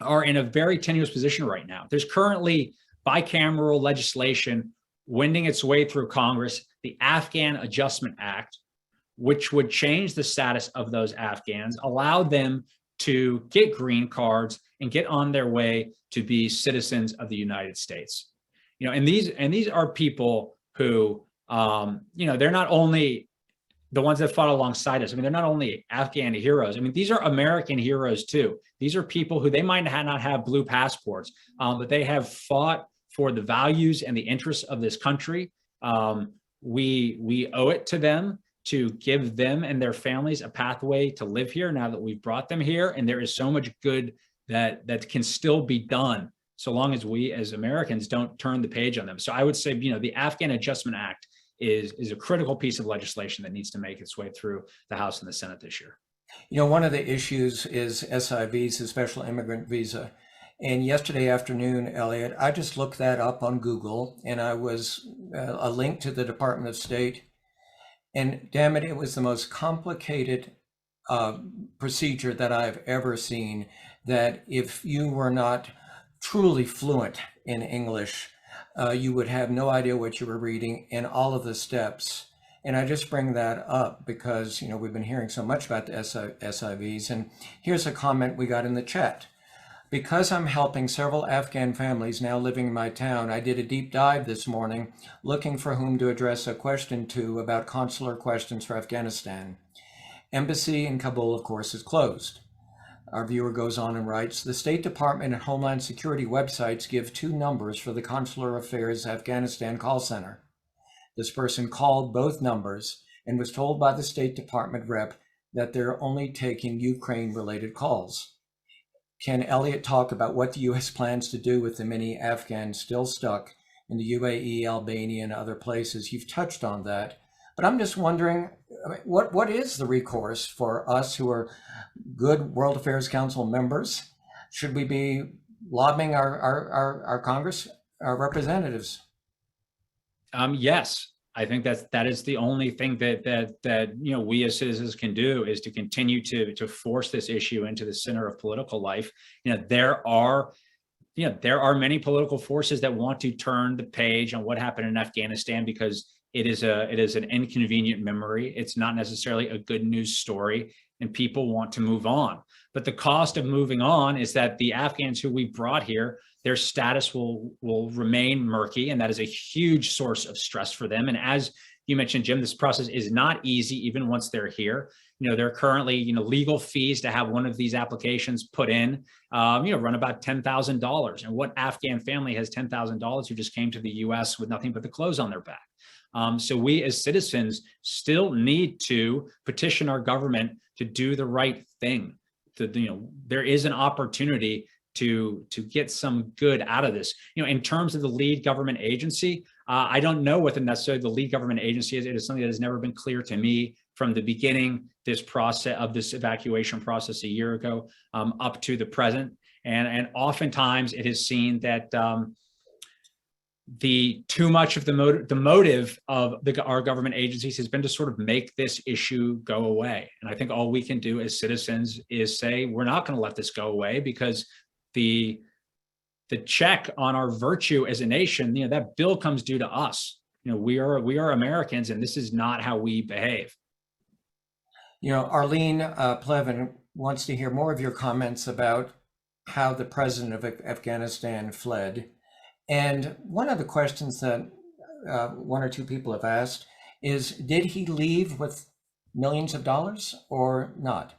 are in a very tenuous position right now. There's currently bicameral legislation wending its way through Congress, the Afghan Adjustment Act, which would change the status of those Afghans, allow them to get green cards and get on their way to be citizens of the United States. And these are people who, they're not only the ones that fought alongside us. They're not only Afghan heroes. These are American heroes too. These are people who they might not have blue passports, but they have fought for the values and the interests of this country. We owe it to them to give them and their families a pathway to live here now that we've brought them here. And there is so much good that can still be done so long as we as Americans don't turn the page on them. So I would say, the Afghan Adjustment Act is a critical piece of legislation that needs to make its way through the House and the Senate this year. One of the issues is SIVs, the Special Immigrant Visa. And yesterday afternoon, Elliot, I just looked that up on Google, and I was a link to the Department of State. And damn it, it was the most complicated procedure that I've ever seen, that if you were not truly fluent in English, you would have no idea what you were reading in all of the steps. And I just bring that up because, we've been hearing so much about the SIVs. And here's a comment we got in the chat. Because I'm helping several Afghan families now living in my town, I did a deep dive this morning looking for whom to address a question to about consular questions for Afghanistan. Embassy in Kabul, of course, is closed. Our viewer goes on and writes, the State Department and Homeland Security websites give 2 numbers for the Consular Affairs Afghanistan call center. This person called both numbers and was told by the State Department rep that they're only taking Ukraine-related calls. Can Elliot talk about what the U.S. plans to do with the many Afghans still stuck in the UAE, Albania, and other places? You've touched on that, but I'm just wondering, what is the recourse for us who are good World Affairs Council members? Should we be lobbying our Congress, our representatives? Yes, I think that is the only thing that we as citizens can do, is to continue to force this issue into the center of political life. There are many political forces that want to turn the page on what happened in Afghanistan, because it is an inconvenient memory. It's not necessarily a good news story, and people want to move on. But the cost of moving on is that the Afghans who we brought here, their status will remain murky, and that is a huge source of stress for them. And as you mentioned, Jim, this process is not easy even once they're here. There are currently, legal fees to have one of these applications put in, run about $10,000. And what Afghan family has $10,000 who just came to the U.S. with nothing but the clothes on their back? So we as citizens still need to petition our government to do the right thing. There is an opportunity to get some good out of this. In terms of the lead government agency, I don't know what necessarily the lead government agency is. It is something that has never been clear to me from the beginning, this evacuation process a year ago, up to the present. And oftentimes it is seen that too much of the motive of our government agencies has been to sort of make this issue go away. And I think all we can do as citizens is say, we're not going to let this go away, because the check on our virtue as a nation, that bill comes due to us. We are Americans, and this is not how we behave. Arlene Plevin wants to hear more of your comments about how the president of Afghanistan fled. And one of the questions that one or two people have asked is, did he leave with millions of dollars or not?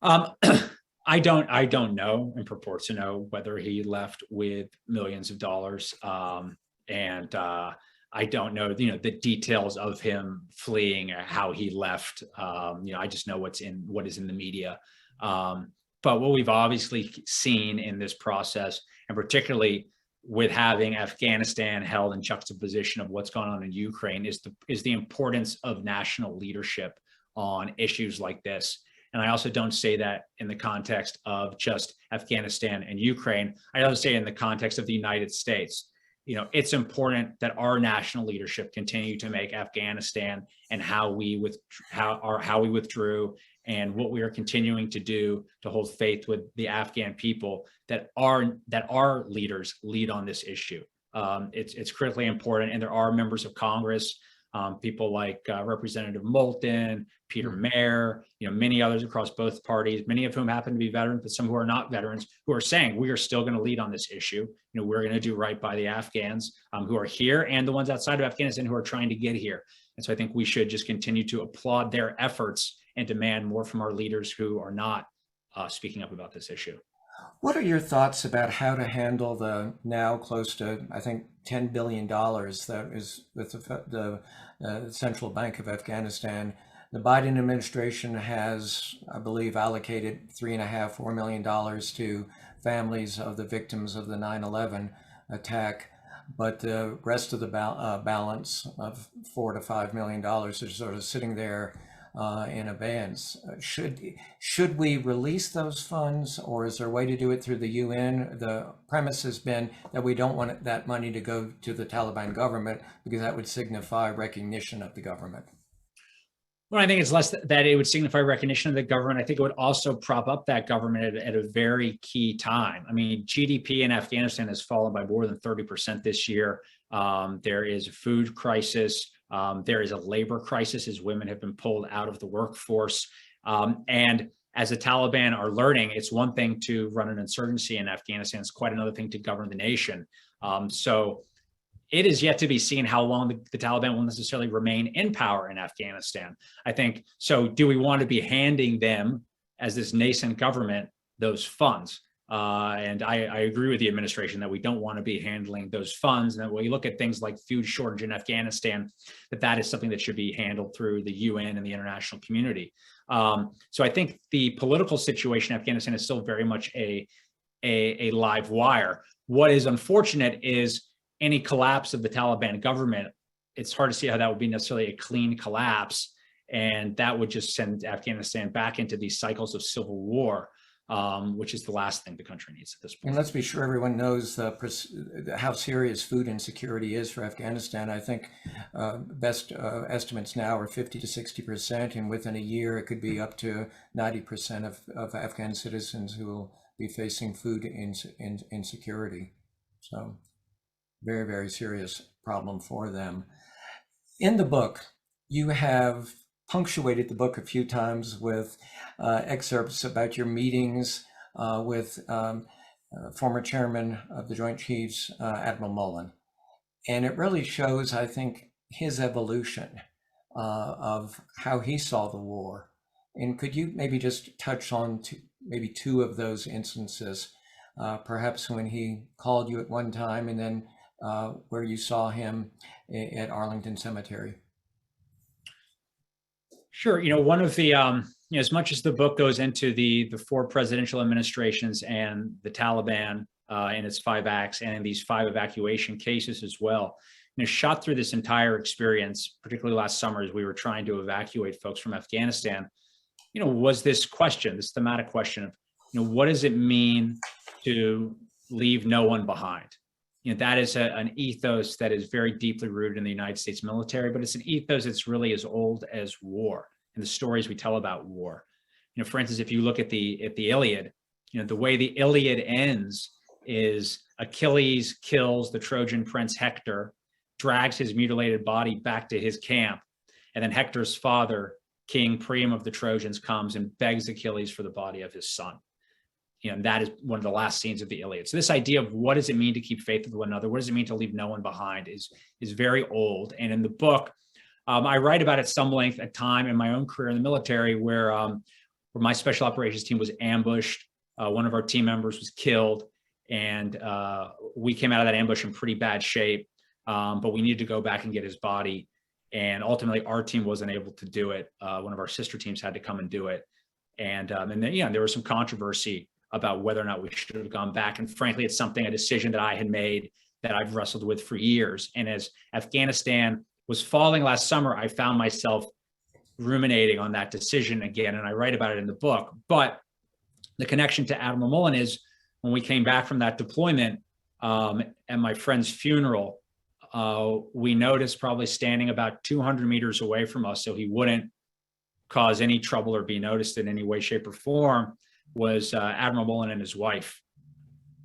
I don't know and purport to know whether he left with millions of dollars. And I don't know, the details of him fleeing or how he left. I just know what is in the media. But what we've obviously seen in this process, and particularly with having Afghanistan held in juxtaposition of what's going on in Ukraine, is the importance of national leadership on issues like this. And I also don't say that in the context of just Afghanistan and Ukraine. I also say it in the context of the United States. It's important that our national leadership continue to make Afghanistan and how we withdrew and what we are continuing to do to hold faith with the Afghan people, that our leaders lead on this issue. It's critically important, and there are members of Congress, people like Representative Moulton, Peter Mayer, many others across both parties, many of whom happen to be veterans, but some who are not veterans, who are saying we are still going to lead on this issue. We're going to do right by the Afghans who are here, and the ones outside of Afghanistan who are trying to get here. And so I think we should just continue to applaud their efforts and demand more from our leaders who are not speaking up about this issue. What are your thoughts about how to handle the now close to, I think, $10 billion that is with the Central Bank of Afghanistan? The Biden administration has, I believe, allocated $3.5–4 million to families of the victims of the 9/11 attack, but the rest of the balance of $4 to $5 million is sort of sitting there in abeyance. Should we release those funds, or is there a way to do it through the UN? The premise has been that we don't want that money to go to the Taliban government, because that would signify recognition of the government. Well, I think it's less that it would signify recognition of the government. I think it would also prop up that government at a very key time. I mean, GDP in Afghanistan has fallen by more than 30% this year. There is a food crisis. There is a labor crisis as women have been pulled out of the workforce. And as the Taliban are learning, it's one thing to run an insurgency in Afghanistan. It's quite another thing to govern the nation. So it is yet to be seen how long the Taliban will necessarily remain in power in Afghanistan. I think, so do we want to be handing them, as this nascent government, those funds? And I agree with the administration that we don't want to be handling those funds. And that when you look at things like food shortage in Afghanistan, that is something that should be handled through the UN and the international community. So I think the political situation in Afghanistan is still very much a live wire. What is unfortunate is any collapse of the Taliban government. It's hard to see how that would be necessarily a clean collapse. And that would just send Afghanistan back into these cycles of civil war. which is the last thing the country needs at this point. And let's be sure everyone knows how serious food insecurity is for Afghanistan. I think best estimates now are 50 to 60%, and within a year it could be up to 90% of Afghan citizens who will be facing food insecurity. So very, very serious problem for them. In the book, you have punctuated the book a few times with excerpts about your meetings with former chairman of the Joint Chiefs, Admiral Mullen. And it really shows, I think, his evolution of how he saw the war. And could you maybe just touch on maybe two of those instances, perhaps when he called you at one time, and then where you saw him at Arlington Cemetery? Sure. One of the, as much as the book goes into the four presidential administrations and the Taliban and its 5 acts and these 5 evacuation cases as well, shot through this entire experience, particularly last summer as we were trying to evacuate folks from Afghanistan, was this question, this thematic question of, what does it mean to leave no one behind? That is an ethos that is very deeply rooted in the United States military, but it's an ethos that's really as old as war and the stories we tell about war. For instance, if you look at the Iliad, the way the Iliad ends is Achilles kills the Trojan prince Hector, drags his mutilated body back to his camp, and then Hector's father, King Priam of the Trojans, comes and begs Achilles for the body of his son. And that is one of the last scenes of the Iliad. So this idea of what does it mean to keep faith with one another, what does it mean to leave no one behind is very old. And in the book, I write about at some length a time in my own career in the military where my special operations team was ambushed. One of our team members was killed, and we came out of that ambush in pretty bad shape, but we needed to go back and get his body. And ultimately, our team wasn't able to do it. One of our sister teams had to come and do it. And then, there was some controversy about whether or not we should have gone back. And frankly, it's a decision that I had made that I've wrestled with for years. And as Afghanistan was falling last summer, I found myself ruminating on that decision again. And I write about it in the book. But the connection to Admiral Mullen is when we came back from that deployment at my friend's funeral, we noticed probably standing about 200 meters away from us, so he wouldn't cause any trouble or be noticed in any way, shape, or form, was Admiral Mullen and his wife.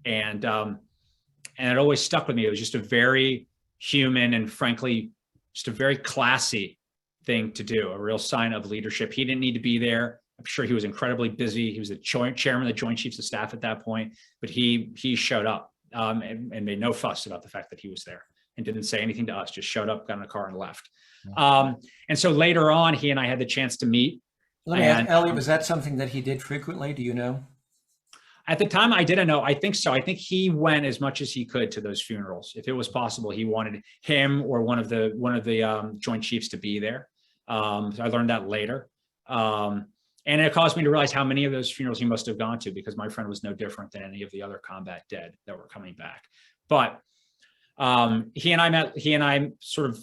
And it always stuck with me. It was just a very human and frankly, just a very classy thing to do, a real sign of leadership. He didn't need to be there. I'm sure he was incredibly busy. He was the chairman of the Joint Chiefs of Staff at that point, but he showed up and made no fuss about the fact that he was there and didn't say anything to us, just showed up, got in a car and left. And so later on, he and I had the chance to meet. Let me ask, Elliot, was that something that he did frequently? Do you know? At the time, I didn't know. I think so. I think he went as much as he could to those funerals. If it was possible, he wanted him or one of the Joint Chiefs to be there. So I learned that later. And it caused me to realize how many of those funerals he must have gone to, because my friend was no different than any of the other combat dead that were coming back. But he and I sort of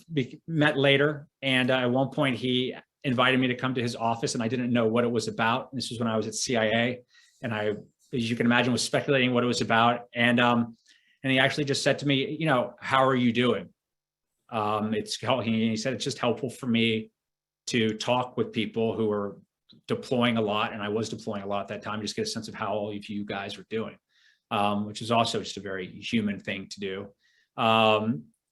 met later. And at one point, he invited me to come to his office, and I didn't know what it was about. This was when I was at CIA, and I, as you can imagine, was speculating what it was about. And he actually just said to me, how are you doing? He said, it's just helpful for me to talk with people who are deploying a lot, and I was deploying a lot at that time, just get a sense of how all of you guys are doing, which is also just a very human thing to do.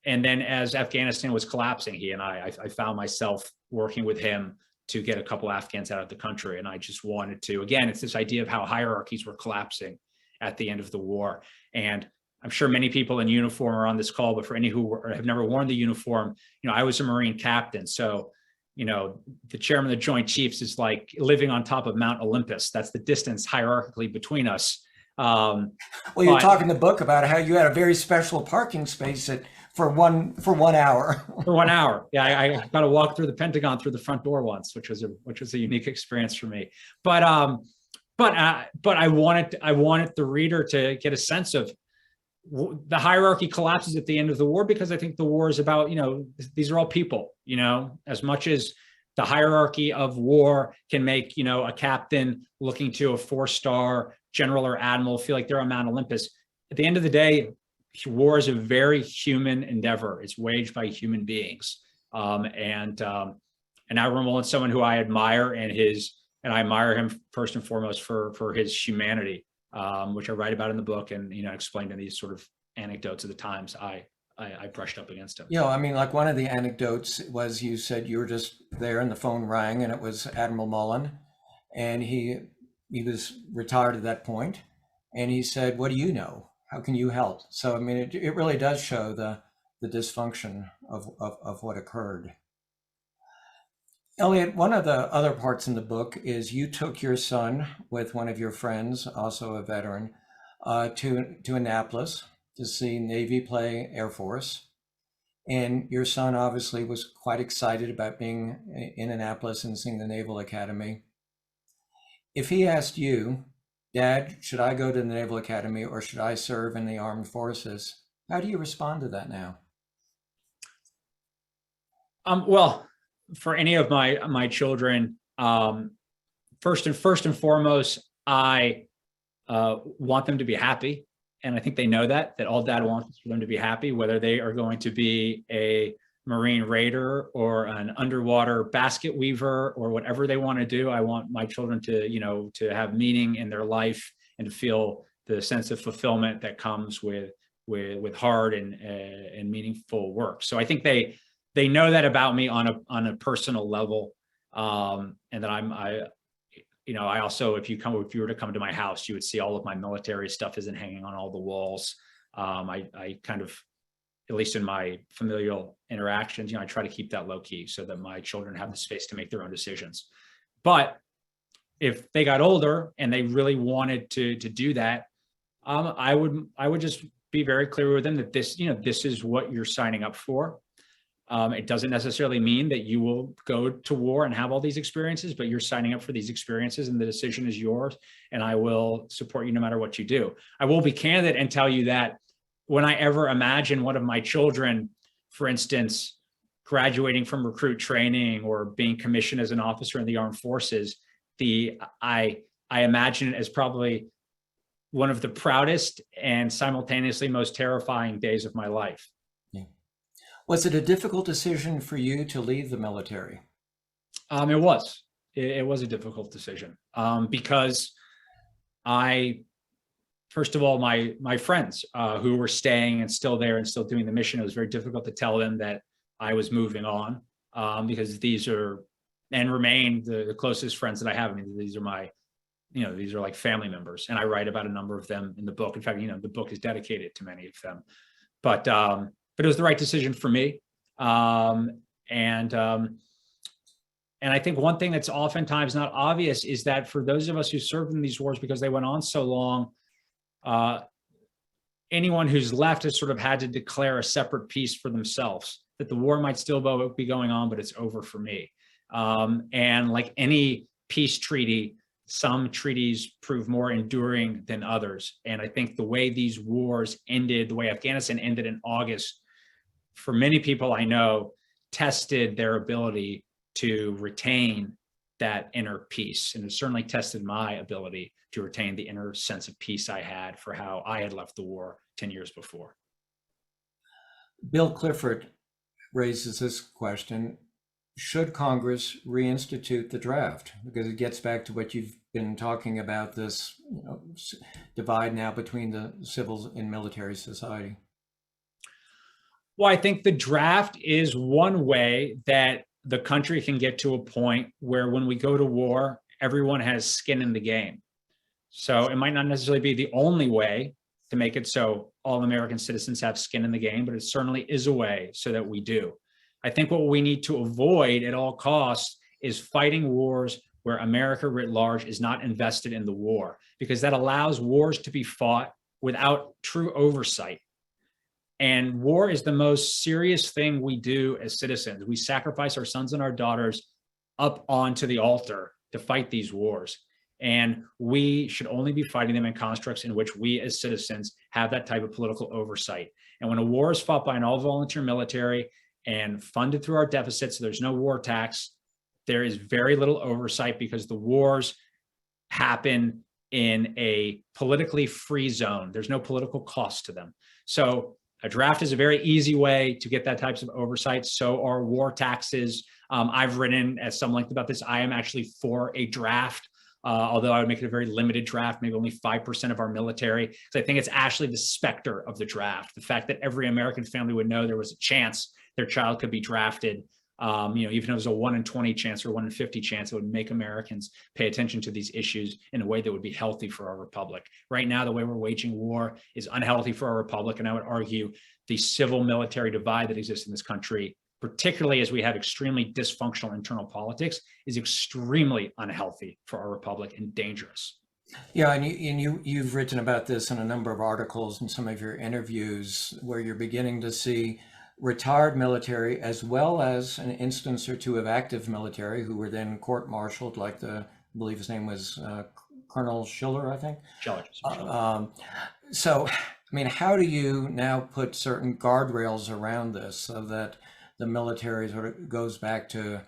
And then as Afghanistan was collapsing, he and I found myself working with him to get a couple Afghans out of the country. And I just wanted to, again, it's this idea of how hierarchies were collapsing at the end of the war. And I'm sure many people in uniform are on this call, but for any who have never worn the uniform, I was a Marine captain. So, the chairman of the Joint Chiefs is like living on top of Mount Olympus. That's the distance hierarchically between us. Well, you're talking in the book about how you had a very special parking space for 1 hour. For 1 hour, yeah, I got to walk through the Pentagon through the front door once, which was a unique experience for me. But I wanted the reader to get a sense of the hierarchy collapses at the end of the war, because I think the war is about, these are all people, as much as the hierarchy of war can make, you know, a captain looking to a 4-star general or admiral feel like they're on Mount Olympus. At the end of the day, war is a very human endeavor. It's waged by human beings. And Admiral Mullen's someone who I admire, and I admire him first and foremost for his humanity, which I write about in the book, and, you know, explained in these sort of anecdotes of the times I brushed up against him. You know, I mean, like one of the anecdotes was you said you were just there and the phone rang and it was Admiral Mullen, and he was retired at that point, and he said, "What do you know? How can you help?" So, I mean, it really does show the dysfunction of what occurred. Elliot, one of the other parts in the book is you took your son with one of your friends, also a veteran, to Annapolis to see Navy play Air Force. And your son obviously was quite excited about being in Annapolis and seeing the Naval Academy. If he asked you, "Dad, should I go to the Naval Academy or should I serve in the armed forces?" how do you respond to that now? Well, for any of my children, first and foremost, I want them to be happy. And I think they know that all Dad wants is for them to be happy, whether they are going to be a Marine Raider or an underwater basket weaver or whatever they want to do. I want my children to, you know, to have meaning in their life and to feel the sense of fulfillment that comes with hard and meaningful work. So I think they know that about me on a personal level, and that I also, if you were to come to my house, you would see all of my military stuff isn't hanging on all the walls. I kind of, at least in my familial interactions, you know, I try to keep that low key so that my children have the space to make their own decisions. But if they got older and they really wanted to do that, I would just be very clear with them that this is what you're signing up for. It doesn't necessarily mean that you will go to war and have all these experiences, but you're signing up for these experiences and the decision is yours, and I will support you no matter what you do. I will be candid and tell you that when I ever imagine one of my children, for instance, graduating from recruit training or being commissioned as an officer in the armed forces, I imagine it as probably one of the proudest and simultaneously most terrifying days of my life. Was it a difficult decision for you to leave the military? It was. It was a difficult decision because first of all, my friends who were staying and still there and still doing the mission, it was very difficult to tell them that I was moving on because these are and remain the closest friends that I have. I mean, these are like family members, and I write about a number of them in the book. In fact, the book is dedicated to many of them. But it was the right decision for me. And I think one thing that's oftentimes not obvious is that for those of us who served in these wars, because they went on so long, anyone who's left has sort of had to declare a separate peace for themselves, that the war might still be going on, but it's over for me. And like any peace treaty, some treaties prove more enduring than others. And I think the way these wars ended, the way Afghanistan ended in August, for many people I know, tested their ability to retain that inner peace. And it certainly tested my ability to retain the inner sense of peace I had for how I had left the war 10 years before. Bill Clifford raises this question: should Congress reinstitute the draft? Because it gets back to what you've been talking about, this divide now between the civil and military society. Well, I think the draft is one way that the country can get to a point where when we go to war, everyone has skin in the game. So it might not necessarily be the only way to make it so all American citizens have skin in the game, but it certainly is a way so that we do. I think what we need to avoid at all costs is fighting wars where America writ large is not invested in the war, because that allows wars to be fought without true oversight. And war is the most serious thing we do as citizens. We sacrifice our sons and our daughters up onto the altar to fight these wars. And we should only be fighting them in constructs in which we as citizens have that type of political oversight. And when a war is fought by an all-volunteer military and funded through our deficits, so there's no war tax, there is very little oversight because the wars happen in a politically free zone. There's no political cost to them. So a draft is a very easy way to get that types of oversight. So are war taxes. I've written at some length about this. I am actually for a draft, although I would make it a very limited draft, maybe only 5% of our military. Because I think it's actually the specter of the draft. The fact that every American family would know there was a chance their child could be drafted. Even if it was a 1 in 20 chance or 1 in 50 chance, it would make Americans pay attention to these issues in a way that would be healthy for our republic. Right now, the way we're waging war is unhealthy for our republic. And I would argue the civil military divide that exists in this country, particularly as we have extremely dysfunctional internal politics, is extremely unhealthy for our republic and dangerous. Yeah, and you've written about this in a number of articles and some of your interviews where you're beginning to see retired military as well as an instance or two of active military who were then court-martialed, like I believe his name was Colonel Schiller, I think. Schiller. So, I mean, how do you now put certain guardrails around this so that the military sort of goes back to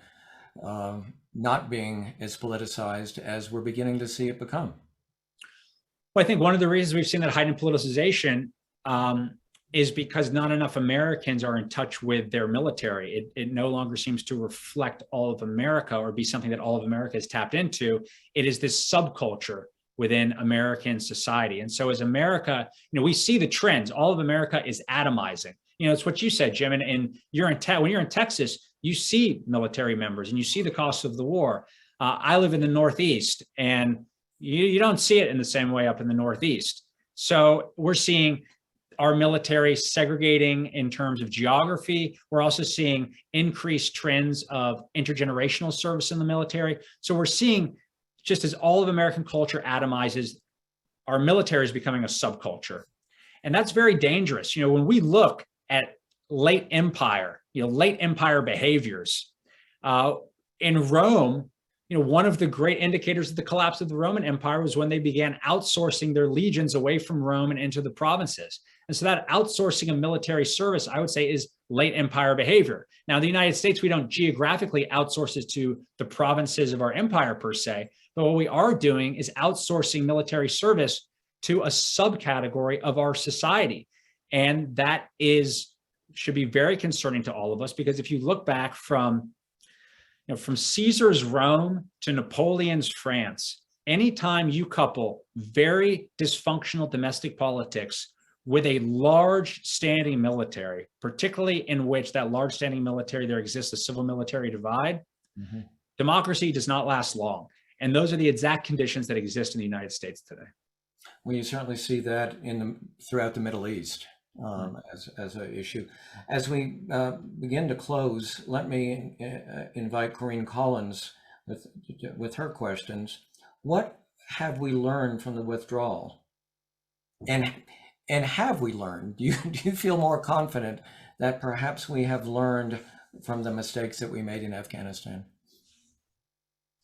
not being as politicized as we're beginning to see it become? Well, I think one of the reasons we've seen that heightened politicization is because not enough Americans are in touch with their military. It no longer seems to reflect all of America or be something that all of America is tapped into. It is this subculture within American society. And so as America, we see the trends. All of America is atomizing. It's what you said, Jim, and when you're in Texas, you see military members and you see the cost of the war. I live in the Northeast, and you don't see it in the same way up in the Northeast. So we're seeing our military segregating in terms of geography. We're also seeing increased trends of intergenerational service in the military. So we're seeing, just as all of American culture atomizes, our military is becoming a subculture. And that's very dangerous. When we look at late empire behaviors, in Rome, one of the great indicators of the collapse of the Roman Empire was when they began outsourcing their legions away from Rome and into the provinces. And so that outsourcing of military service, I would say, is late empire behavior. Now, in the United States, we don't geographically outsource it to the provinces of our empire per se, but what we are doing is outsourcing military service to a subcategory of our society. And that should be very concerning to all of us, because if you look back from Caesar's Rome to Napoleon's France, anytime you couple very dysfunctional domestic politics with a large standing military, particularly in which that large standing military, there exists a civil military divide, democracy does not last long. And those are the exact conditions that exist in the United States today. Well, you certainly see that throughout the Middle East as an issue. As we begin to close, let me invite Corinne Collins with her questions. What have we learned from the withdrawal? And have we learned? Do you feel more confident that perhaps we have learned from the mistakes that we made in Afghanistan?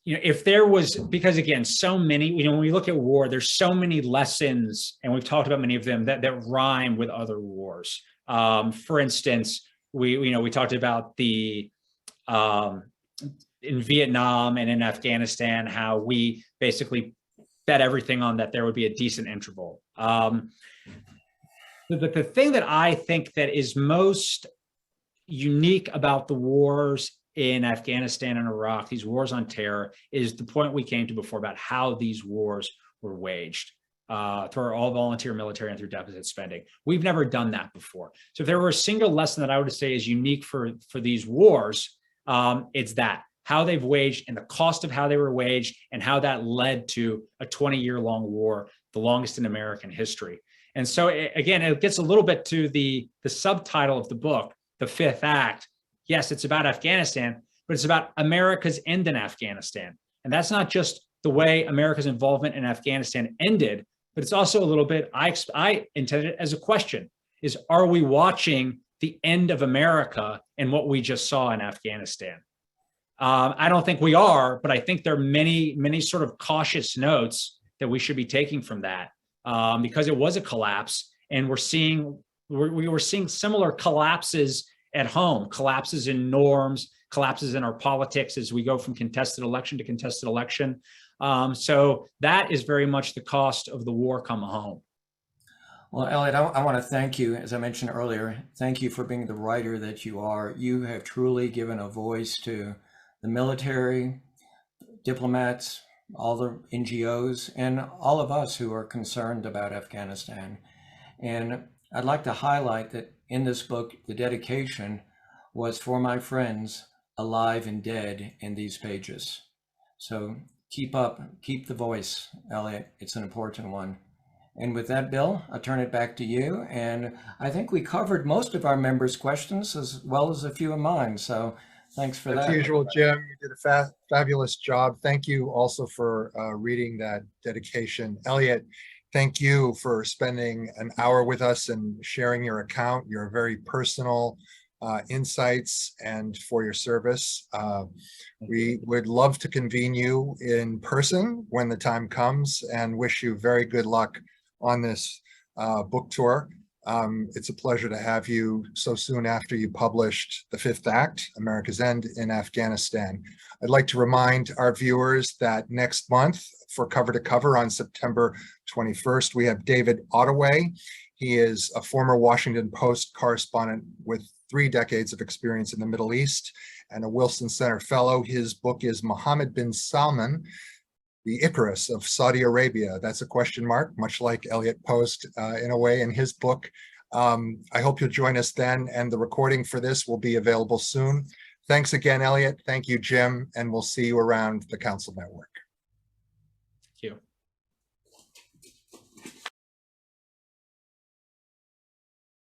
If there was, because again, so many, when we look at war, there's so many lessons, and we've talked about many of them that rhyme with other wars. For instance, we talked about in Vietnam and in Afghanistan, how we basically bet everything on that there would be a decent interval. The thing that I think that is most unique about the wars in Afghanistan and Iraq, these wars on terror, is the point we came to before about how these wars were waged through our all-volunteer military and through deficit spending. We've never done that before. So if there were a single lesson that I would say is unique for these wars, it's that, how they've waged and the cost of how they were waged and how that led to a 20-year-long war, the longest in American history. And so again, it gets a little bit to the subtitle of the book, The Fifth Act. Yes, it's about Afghanistan, but it's about America's end in Afghanistan. And that's not just the way America's involvement in Afghanistan ended, but it's also a little bit, I intended it as a question, is are we watching the end of America and what we just saw in Afghanistan? I don't think we are, but I think there are many sort of cautious notes that we should be taking from that, because it was a collapse, and we were seeing similar collapses at home, collapses in norms, collapses in our politics as we go from contested election to contested election. So that is very much the cost of the war come home. Well, Elliot, I want to thank you, as I mentioned earlier, thank you for being the writer that you are. You have truly given a voice to the military, diplomats, all the NGOs, and all of us who are concerned about Afghanistan. And I'd like to highlight that in this book, the dedication was for my friends alive and dead in these pages. So keep up, keep the voice, Elliot. It's an important one. And with that, Bill, I'll turn it back to you. And I think we covered most of our members' questions as well as a few of mine. So thanks for that. As usual, Jim, you did a fabulous job. Thank you also for reading that dedication. Elliot, thank you for spending an hour with us and sharing your account, your very personal insights, and for your service. We would love to convene you in person when the time comes, and wish you very good luck on this book tour. It's a pleasure to have you so soon after you published The Fifth Act, America's End in Afghanistan. I'd like to remind our viewers that next month, for Cover to Cover on September 21st, we have David Ottaway. He is a former Washington Post correspondent with 3 decades of experience in the Middle East and a Wilson Center Fellow. His book is Mohammed bin Salman, the Icarus of Saudi Arabia. That's a question mark, much like Elliot Post in a way in his book. I hope you'll join us then, and the recording for this will be available soon. Thanks again, Elliot. Thank you, Jim, and we'll see you around the Council Network.